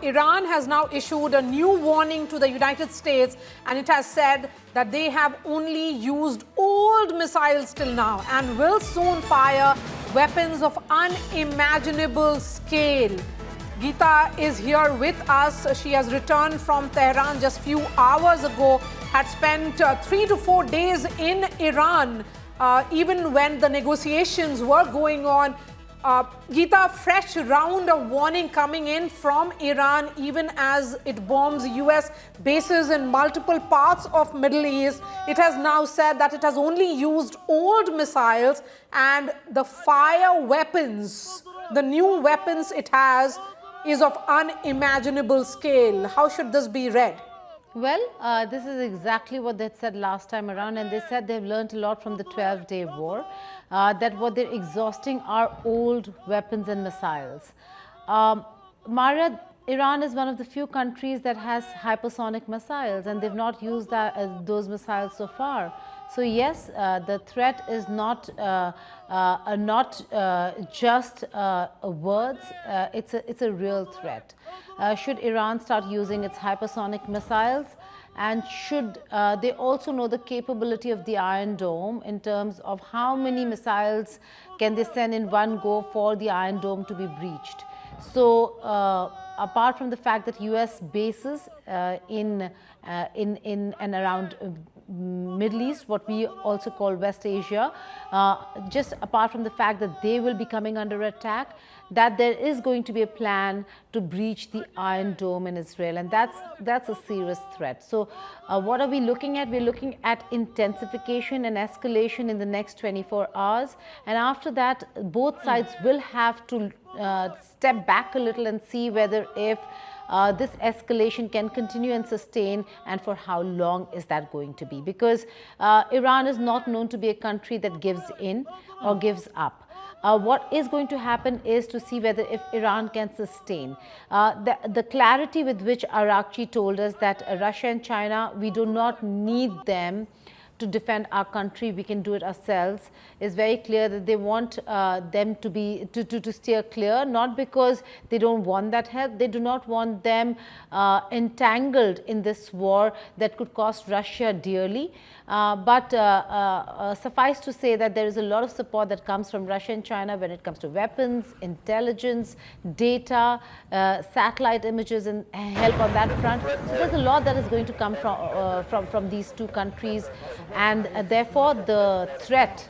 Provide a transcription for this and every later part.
Iran has now issued a new warning to the United States, and it has said that they have only used old missiles till now and will soon fire weapons of unimaginable scale. Geeta is here with us. She has returned from Tehran just few hours ago, had spent 3 to 4 days in Iran, even when the negotiations were going on. Geeta, fresh round of warning coming in from Iran, even as it bombs US bases in multiple parts of Middle East. It has now said that it has only used old missiles, and the fire weapons, the new weapons it has, is of unimaginable scale. How should this be read? Well, this is exactly what they said last time around, and they said they've learned a lot from the 12-day war, that what they're exhausting are old weapons and missiles. Maria, Iran is one of the few countries that has hypersonic missiles, and they've not used those missiles so far. So yes, the threat is not just words, it's a real threat. Should Iran start using its hypersonic missiles, and should they also know the capability of the Iron Dome in terms of how many missiles can they send in one go for the Iron Dome to be breached. So apart from the fact that US bases in and around Middle East, what we also call West Asia, just apart from the fact that they will be coming under attack, that there is going to be a plan to breach the Iron Dome in Israel, and that's a serious threat. So what are we looking at? We're looking at intensification and escalation in the next 24 hours, and after that both sides will have to step back a little and see whether if this escalation can continue and sustain, and for how long is that going to be, because Iran is not known to be a country that gives in or gives up. What is going to happen is to see whether if Iran can sustain. The clarity with which IRGC told us that Russia and China, we do not need them to defend our country, we can do it ourselves, is very clear that they want them to be to steer clear, not because they don't want that help, they do not want them entangled in this war that could cost Russia dearly. But suffice to say that there is a lot of support that comes from Russia and China when it comes to weapons, intelligence, data, satellite images, and help on that front. So there's a lot that is going to come from these two countries, and therefore the threat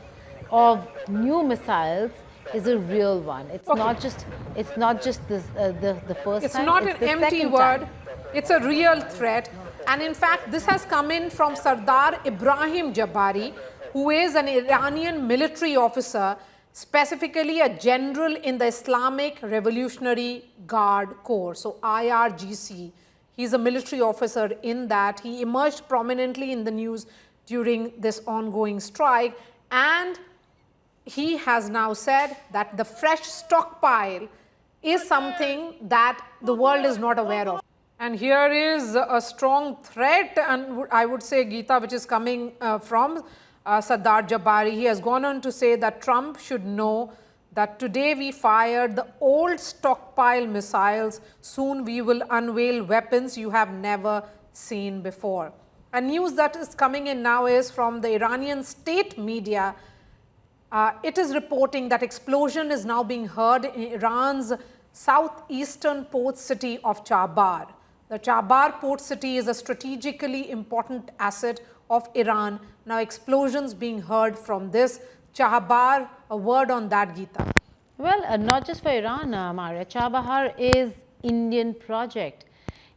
of new missiles is a real one. It's not just this, the first it's time. Not an empty word. It's a real threat. And in fact, this has come in from Sardar Ibrahim Jabari, who is an Iranian military officer, specifically a general in the Islamic Revolutionary Guard Corps, so IRGC. He's a military officer in that. He emerged prominently in the news during this ongoing strike, and he has now said that the fresh stockpile is something that the world is not aware of. And here is a strong threat, and I would say, Geeta, which is coming from Sardar Jabari. He has gone on to say that Trump should know that today we fired the old stockpile missiles. Soon we will unveil weapons you have never seen before. And news that is coming in now is from the Iranian state media. It is reporting that explosion is now being heard in Iran's southeastern port city of Chabahar. The Chabahar port city is a strategically important asset of Iran. Now explosions being heard from this Chabahar. A word on that, Geeta. Well, not just for Iran, Maria. Chabahar is Indian project.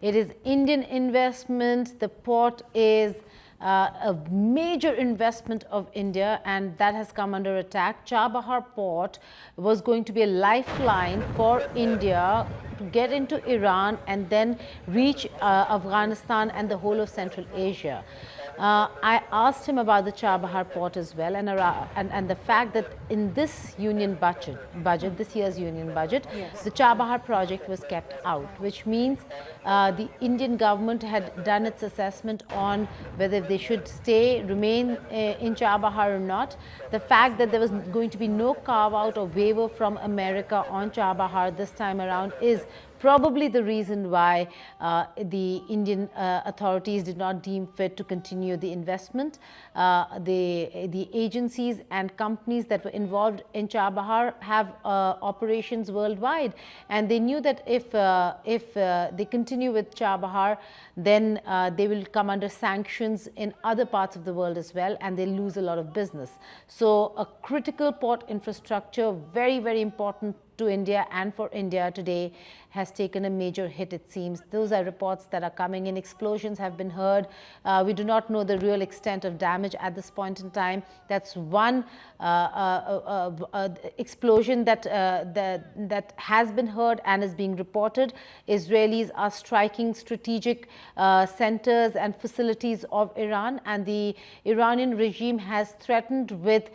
It is Indian investment. The port is a major investment of India, and that has come under attack. Chabahar port was going to be a lifeline for India to get into Iran and then reach Afghanistan and the whole of Central Asia. I asked him about the Chabahar port as well, and the fact that in this union budget, this year's union budget, yes, the Chabahar project was kept out, which means the Indian government had done its assessment on whether they should remain in Chabahar or not. The fact that there was going to be no carve out or waiver from America on Chabahar this time around is probably the reason why the Indian authorities did not deem fit to continue the investment. The agencies and companies that were involved in Chabahar have operations worldwide, and they knew that if they continue with Chabahar, then they will come under sanctions in other parts of the world as well, and they lose a lot of business. So a critical port infrastructure, very, very important to India and for India today, has taken a major hit, it seems. Those are reports that are coming in. Explosions have been heard. We do not know the real extent of damage at this point in time. That's one explosion that has been heard and is being reported. Israelis are striking strategic centers and facilities of Iran, and the Iranian regime has threatened with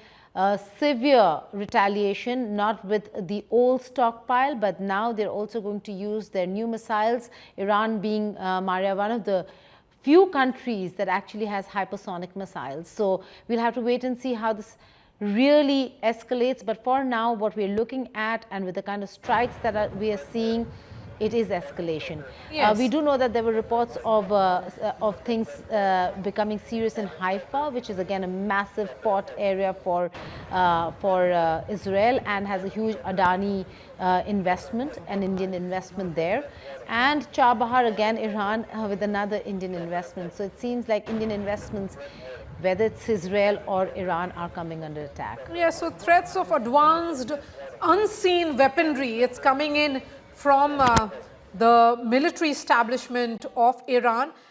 severe retaliation, not with the old stockpile, but now they're also going to use their new missiles. Iran being, Maria, one of the few countries that actually has hypersonic missiles. So we'll have to wait and see how this really escalates. But for now, what we're looking at, and with the kind of strikes that we are seeing, it is escalation. Yes. We do know that there were reports of things becoming serious in Haifa, which is again a massive port area for Israel, and has a huge Adani investment, an Indian investment there. And Chabahar, again, Iran with another Indian investment. So it seems like Indian investments, whether it's Israel or Iran, are coming under attack. Yes, so threats of advanced, unseen weaponry, it's coming in from the military establishment of Iran.